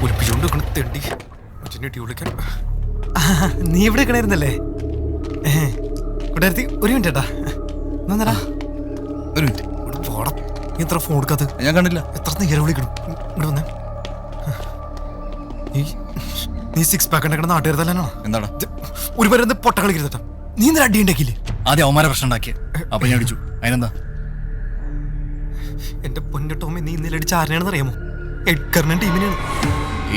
ഒലിപ്പിച്ചുകൊണ്ട് തെണ്ടി വിളിക്കാൻ. നീ ഇവിടെ കിണയിരുന്നല്ലേ? കൂട്ടുകാരത്തി ഒരു മിനിറ്റ് ഏട്ടാ. എന്നാ ഒരു മിനിറ്റ്. പോടാ, നീ എത്ര ഫോൺ എടുക്കാത്ത? ഞാൻ കണ്ടില്ല. എത്ര നേരം വിളിക്കണം. ഇങ്ങോട്ട് വന്നേ. നീ സിക്സ് പാക്ക് ഉണ്ടാക്കണ നാട്ടുകാർ തല്ലാനോ? എന്താടാ ഒരു പേര് പൊട്ട കളിക്കരുതട്ടാ. നീ ഇന്നലെ അടി ഉണ്ടാക്കിയില്ലേ? ആദ്യം അവന്മാരെ പ്രശ്നം ഉണ്ടാക്കിയ, അപ്പൊ ഞാൻ അടിച്ചു. അതിനെന്താ? എന്റെ പൊന്നു ടോമി, നീ ഇന്നലെ അടിച്ച ആരെയാണെന്ന് അറിയാമോ? എഡ്ഗറിന്റെ ടീമിനാണ്.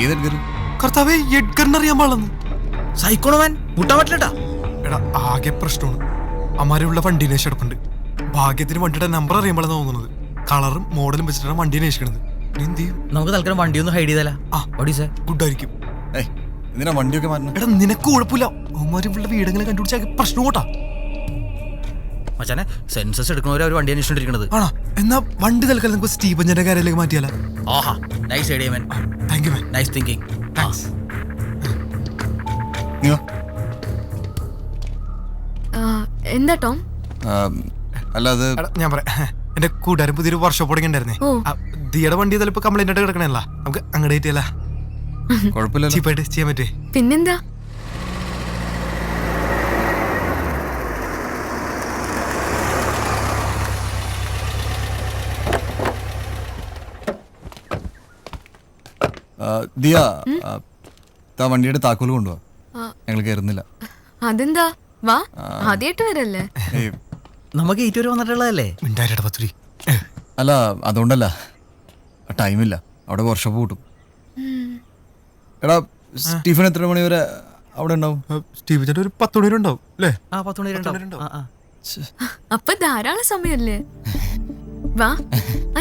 ഏത് എഡ്ഗർ? കർത്താവേ, എഡ്ഗറിനെ അറിയാൻ പാടില്ലെന്ന്. സൈക്കോണോമാൻ മുട്ടാൻ പറ്റില്ലട്ടാ. എടാ, ആകെ പ്രശ്നമാണ്. അമാരുള്ള വണ്ടി അന്വേഷിച്ചെടുപ്പുണ്ട്. ഭാഗ്യത്തിന് വണ്ടിയുടെ നമ്പർ അറിയാൻ പാടില്ലെന്ന് തോന്നുന്നത്. കളറും മോഡലും വെച്ചിട്ടാണ് വണ്ടി അന്വേഷിക്കണത്. എന്ത് ചെയ്യും? നമുക്ക് തൽക്കാലം വണ്ടി ഒന്ന് ഹൈഡ് ചെയ്താലോ? ഗുഡ് ആയിരിക്കും. എന്തിനാ വണ്ടിയൊക്കെ മാറ്റണം? എടാ, നിനക്ക് കുഴപ്പമില്ല. അവന്മാരുള്ള വീടെങ്കിലും കണ്ടുപിടിച്ചാൽ പ്രശ്നം കൂട്ടാ. മച്ചാനെ, സെൻസസ് എടുക്കണവരെ ഒരു വണ്ടി അന്വേഷിച്ചിരിക്കണത്. ആണോ? എന്നാ വണ്ടി തൽക്കാലം നമുക്ക് സ്റ്റീഫഞ്ചന്റെ കാര്യത്തിലേക്ക് മാറ്റിയാലോ? ആഹാ, nice idea man. Thank you man. Nice thinking. Thanks. എന്താ ടോം? അല്ല, അത് ഞാൻ പറയാം. എന്റെ കൂട്ടുകാരൻ പുതിയൊരു വർക്ക്ഷോപ്പ് തുടങ്ങിണ്ടായിരുന്നേ. ദിയുടെ വണ്ടി ചിലപ്പോ കംപ്ലൈന്റ് ആയിട്ട് കിടക്കണല്ല. നമുക്ക് അങ്ങോട്ട് കിട്ടിയല്ല, കുഴപ്പമില്ല, ചീപ്പായിട്ട് ചെയ്യാൻ പറ്റേ. പിന്നെന്താ? ദിയ, വണ്ടിയുടെ താക്കോല് കൊണ്ടുപോവാ. ഞങ്ങൾ കയറുന്നില്ല. അതെന്താ? വാ, ആദ്യമായിട്ട് വരല്ലേ? നമുക്ക് ഏറ്റവും വന്നിട്ടുള്ളതല്ലേ? അല്ല, അതുകൊണ്ടല്ല, ടൈമില്ല. അവിടെ വർക്ക്ഷോപ്പ് കൂട്ടും. എടാ, സ്റ്റീഫൻ എത്ര മണി വരെ അവിടെ ഉണ്ടാവും? സ്റ്റീഫൻ ഒരു 10 മണി വരെ ഉണ്ടാവും അല്ലേ? 10 മണി വരെ ഉണ്ടാവും. അപ്പൊ ധാരാളം സമയല്ലേ? വാ,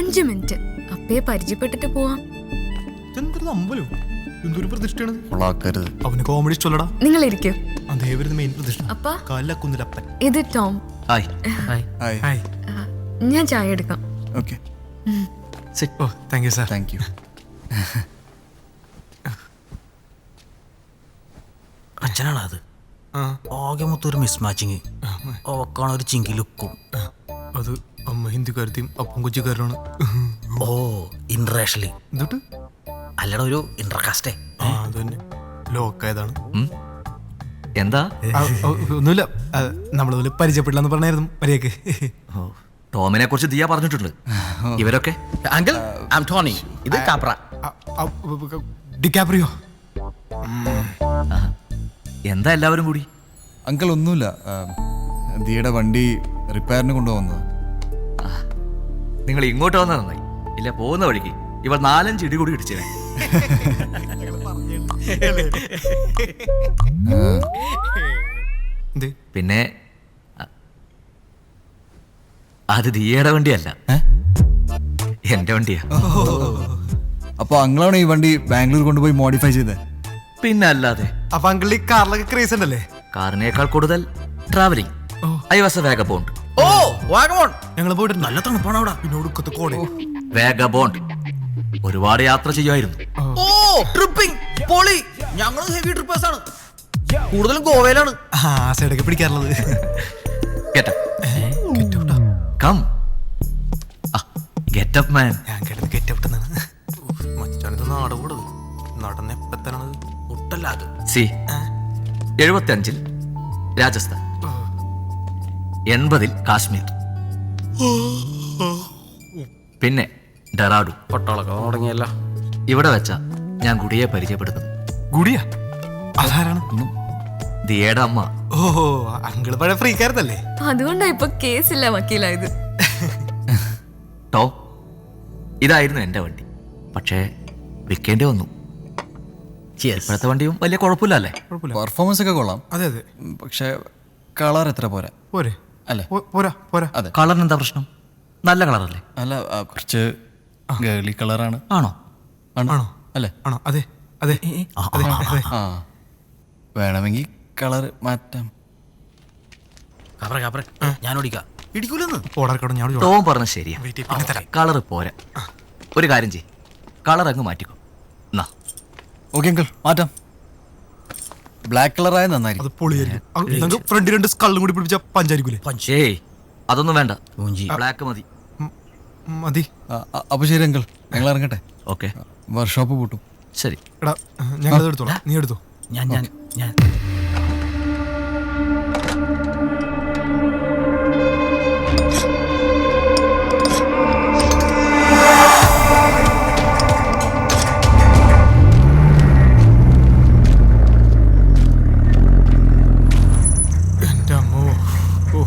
5 മിനിറ്റ് അപ്പയെ പരിചയപ്പെട്ടിട്ട് പോവാം. അവന് കോമഡി ഇഷ്ടമല്ലടാ. നിങ്ങൾ ഇരിക്കും. മെയിൻ പ്രതിഷ്ഠ. അപ്പാ, കാലക്കുന്നിലപ്പൻ. ഇത് ടോം. ഹായ്. ഹായ്. ഞാൻ ചായ എടുക്കാം. ഓക്കെ. ഓ, thank you sir. Thank you. അച്ഛനാണ് അത്. ആകെ മൊത്തം ഒരു മിസ് മാച്ചിങ്. അവക്കാണ് ഒരു ചിങ്കി ലുക്കും. അത് അമ്മ ഹിന്ദിക്കാരത്തെയും അപ്പം കൊച്ചിക്കാരനാണ്. ഓ, ഇന്റർനാഷണലി. എന്നിട്ട് അല്ലട, ഒരു ഇന്റർകാസ്റ്റേ. അത് തന്നെ, ലോക്കായതാണ്. എന്താ? ഒന്നുമില്ല, നമ്മളതുപോലെ പരിചയപ്പെടില്ലെന്ന് പറഞ്ഞായിരുന്നു മര്യാദക്ക്. ടോമിനെ കുറിച്ച് ദിയ പറഞ്ഞിട്ടുണ്ട്. ഇവരൊക്കെ അങ്കിൾ, ഐ ആം ടോണി. ഇത് കാപ്ര. ഡിക്കാപ്രിയോ. എന്താ എല്ലാവരും കൂടി? അങ്കിൾ, ഒന്നുമില്ല. ദിയയുടെ വണ്ടി റിപ്പയറിന് കൊണ്ടുപോകുന്നത്. നിങ്ങൾ ഇങ്ങോട്ട് വന്നാൽ നന്നായി. ഇല്ല, പോകുന്ന വഴിക്ക് ഇവർ 4-5 ഇടി കൂടി ഇടിച്ചേ. പിന്നെ അത് ദിയയുടെ വണ്ടിയല്ല, എന്റെ വണ്ടിയാ. അപ്പൊ അങ്ങളാണ് ഈ വണ്ടി ബാംഗ്ലൂർ കൊണ്ടുപോയി മോഡിഫൈ ചെയ്തത്? പിന്നെ അല്ലാതെ. അപ്പൊ അങ്കിൾ ഈ കാറിലൊക്കെ ക്രേസ് ഉണ്ടല്ലേ? കാറിനേക്കാൾ കൂടുതൽ travelling. I was a vagabond. ഓ, വാഗബോണ്ട്. ഞങ്ങൾ പോയിട്ട് നല്ല തണുപ്പാണ് അവിടെ. പിന്നോടുക്കത്ത് കോളേ. വേഗബോണ്ട് ഒരുപാട് യാത്ര ചെയ്യുമായിരുന്നു. ഓ, ട്രിപ്പിംഗ് പൊളി. ഞങ്ങൾ ഹെവി ട്രിപ്പേഴ്സ് ആണ്. കൂടുതലും ഗോവയിലാണ്. ആ സൈഡൊക്കെ പിടിക്കാറുള്ളത്. Come get up man. ഞാൻ കേട്ടത് ഗെറ്റ് അപ്പ് എന്നാണ്. മച്ചാനത് നാട് കൂടത് നടന്ന എപ്പത്താണത് ഒട്ടല്ല അത്. സി 75 രാജസ്ഥാൻ, 80 കാശ്മീർ, പിന്നെ ഡെറാഡു. പൊട്ടോളൊക്കെ തുടങ്ങിയല്ല. ഇവിടെ വെച്ച ഞാൻ ഗുഡിയെ പരിചയപ്പെടുത്തുന്നു. ഗുഡിയാ? അതാരാണ്? ദിയയുടെ അമ്മ. ഓഹോ, അങ്കിള് പഴയ ഫ്രീക്കാരത്തല്ലേ? അതുകൊണ്ടാ ഇപ്പൊ കേസില്ല വക്കീലായത്. ടോ, ഇതായിരുന്നു എന്റെ വണ്ടി. പക്ഷേ വിൽക്കേണ്ടി വന്നു. ഇപ്പോഴത്തെ വണ്ടിയും വലിയ കുഴപ്പമില്ലല്ലേ? പെർഫോമൻസ് ഒക്കെ കൊള്ളാം. അതെ അതെ. പക്ഷെ കളർ എത്ര പോരാ പോരെ? അല്ലേ? പോരാ പോരാ. അതെ. കളറിന് എന്താ പ്രശ്നം? നല്ല കളറല്ലേ? അല്ല, കുറച്ച് ഗേളി കളറാണ്. ആണോ? ആണോ? അല്ലേ? ആണോ? അതെ അതെ. ആ, വേണമെങ്കിൽ കളർ മാറ്റാം. ഞാൻ ഓടിക്കാം. ഇടിക്കൂലെന്ന്. ഓടാർക്കട ഞാൻ ടോം പറഞ്ഞ ശരിയാ. കളർ പോരാ. ഒരു കാര്യം ചെയ്യ്, കളർ അങ്ങ് മാറ്റിക്കോ. എന്നാ ഓക്കെ അങ്കിൾ, മാറ്റാം. ബ്ലാക്ക് കളറായ നന്നായിരിക്കും. അത് പൊളിയായിരിക്കും. ഫ്രണ്ട് 2 സ്കള്ളും കൂടി പിടിപ്പിച്ച പഞ്ചായിരിക്കൂലേ? ഏയ്, അതൊന്നും വേണ്ട. ബ്ലാക്ക് മതി. മതി. അപ്പൊ ശരി അങ്കിൾ, ഞങ്ങൾ ഇറങ്ങട്ടെ. ഓക്കെ. വർക്ക്ഷോപ്പ് പൂട്ടും. ശരി. എടാ ഞങ്ങളത് എടുത്തോളാം, നീ എടുത്തോ. ഞാൻ ഞാൻ ഞാൻ എൻ്റെ അമ്മോ. ഓ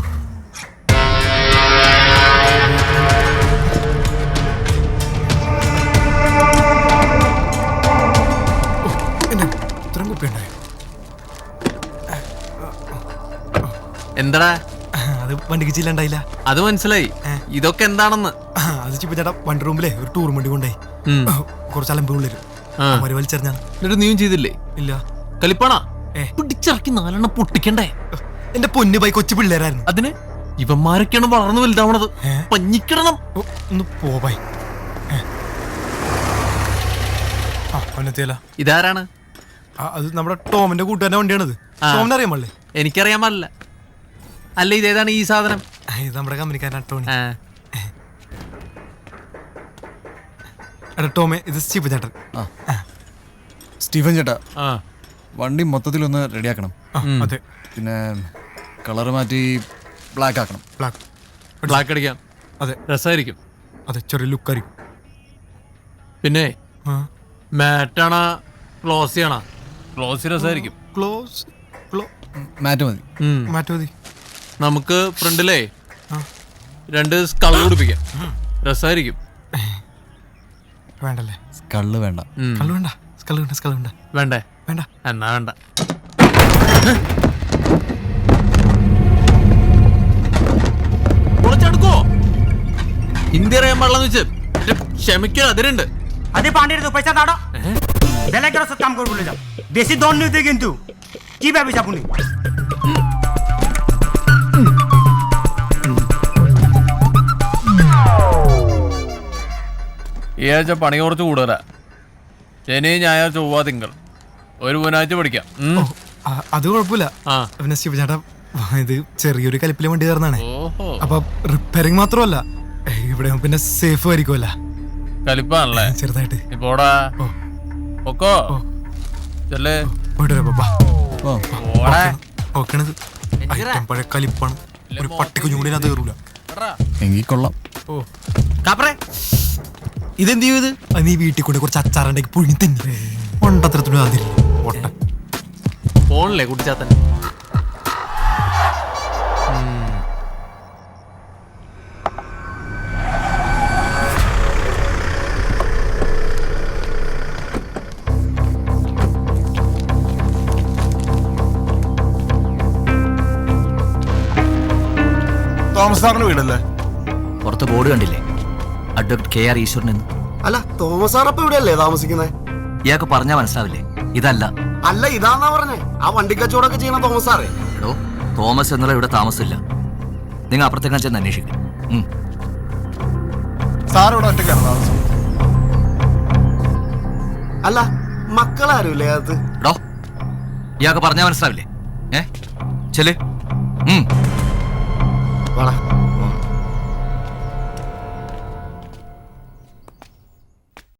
എൻ്റെ ഇത്രയും കുപ്പിയുണ്ടായി. എന്താടാ അത് വണ്ടിക്ക് ചില്ലുണ്ടായില്ല. അത് മനസ്സിലായി. ഇതൊക്കെ എന്താണെന്ന്? അത് ചിപ്പ ചേട്ടാ വണ്ടി റൂമിലെ ഒരു ടൂർ വണ്ടി കൊണ്ടായി. കുറച്ച് അലമ്പ് പിള്ളേര് അവര് വലിച്ചെറിഞ്ഞാണ്. എന്നിട്ട് നീയും ചെയ്തില്ലേ? ഇല്ല. കളിപ്പാണാ പിടിച്ചിറക്കി 4 എണ്ണം പൊട്ടിക്കണ്ടേ? എന്റെ പൊന്നു ബൈ കൊച്ചു പിള്ളേരായിരുന്നു. അതിന് ഇവന്മാരൊക്കെയാണ് വളർന്നു വലുതാവണത്. പഞ്ഞിക്കിടണം. ഒന്ന് പോവായി. അവനെത്തിയല്ല. ഇതാരാണ്? അത് നമ്മുടെ ടോമിന്റെ കൂട്ടുകാരന്റെ വണ്ടിയാണത്. ടോമിനെ അറിയാൻ പാടില്ലേ? എനിക്കറിയാൻ പാടില്ല. അല്ല, ഇതേതാണ് ഈ സാധനം? ഇത് നമ്മുടെ കമ്പനിക്കാരനാണ് ടോണി. ആ. എടാ ടോമെ, ഇത് സ്റ്റീഫൻ ചേട്ടൻ. സ്റ്റീഫൻ ചേട്ടാ, ആ. വണ്ടി മൊത്തത്തിലൊന്ന് റെഡിയാക്കണം. അതെ. പിന്നെ കളർ മാറ്റി ബ്ലാക്ക് ആക്കണം. ബ്ലാക്ക് അടിക്കാം. അതെ രസമായിരിക്കും. അതെ, ചെറിയ ലുക്കായിരിക്കും. പിന്നെ മാറ്റാണ ക്ലോസ് ചെയ്യണ? ക്ലോസ് രസമായിരിക്കും. ക്ലോസ് മാറ്റ് മതി. മാറ്റി മതി. നമുക്ക് ഫ്രണ്ടിലേ 2 സ്കൾ പിടിപ്പിക്കാം. രസമായിരിക്കും. വേണ്ടല്ലേ? സ്കള്ള് വേണ്ട. കള്ളു വേണ്ട. സ്കള് വേണ്ട. സ്കള് വേണ്ട. വേണ്ടേ? വേണ്ട. എന്നാ വേണ്ട. പൊളിച്ചെടുക്കോ? ഹിന്ദി അറിയാൻ പാടില്ലെന്ന് വെച്ച് ക്ഷമിക്കാൻ അതിരുണ്ട്. আরে পানির তো পয়সা দাও বেলা করে সব কাম করে বলে যাও বেশি দন নিতে কিন্তু কি ভাবিস আপনি ഈ ആഴ്ച പണി കുറച്ച് കൂടുതലാ. ശനി, ഞായർ, ചൊവ്വ, തിങ്കൾ ഒരു ബുധനാഴ്ച പഠിക്കാം. അത് കുഴപ്പമില്ല. പിന്നെ സ്റ്റീഫൻ ചേട്ടാ, ഇത് ചെറിയൊരു കലിപ്പിലെ വണ്ടി ചേർന്നാണേ. ഓഹോ, അപ്പൊ റിപ്പയറിങ് മാത്രമല്ല, ഇവിടെ പിന്നെ സേഫ് ആയിരിക്കുമല്ല. കലിപ്പാണല്ലേ? ചെറുതായിട്ട്. ഇപ്പോടാ ഒക്കോ ചെല്ലേ. പോയിട്ട് വരാം പപ്പാ. ഓടാ. ഓക്കണത് പഴയ കലിപ്പാണ്. ഒരു പട്ടിക്കുഞ്ഞു കൂടി അത് കയറൂല. എങ്കിൽ കൊള്ളാം. ഇതെന്ത് ചെയ്ത്? നീ വീട്ടിൽ കൂടെ കുറച്ച് അച്ചാറുണ്ടെങ്കിൽ പുഴുങ്ങി തന്നെ ഒണ്ടത്രത്തിനും അതില്ല. ഒട്ട ഫോണില്ലേ കുട്ടിച്ചാത്തൻ? തോമസ് സാറിന്റെ വീടല്ലേ? പുറത്ത് ബോർഡ് കണ്ടില്ലേ? അഡ്വക്കേറ്റ് KR ഈശ്വരൻ എന്ന്. അല്ല, തോമസ് സാർ അപ്പൊ ഇവിടെയല്ലേ താമസിക്കുന്നത്? ഇയാൾക്ക് പറഞ്ഞാൽ മനസ്സിലാവില്ലേ? ഇതല്ല. അല്ല, ഇതാന്നാ പറഞ്ഞേ. ആ വണ്ടി കച്ചവടമൊക്കെ ചെയ്യണ തോമസ് സാറേ. എടോ, തോമസ് എന്നുള്ള ഇവിടെ താമസമില്ല. നിങ്ങൾ അപ്പുറത്തേക്കാൻ ചെന്ന് അന്വേഷിക്കും. സാർ ഇവിടെ ഒറ്റയ്ക്കാണ് താമസം? അല്ല, മക്കളാരുമില്ലേ അത്? എടോ, ഇയാൾക്ക് പറഞ്ഞാൽ മനസ്സിലാവില്ലേ? ചെല്. വാടാ.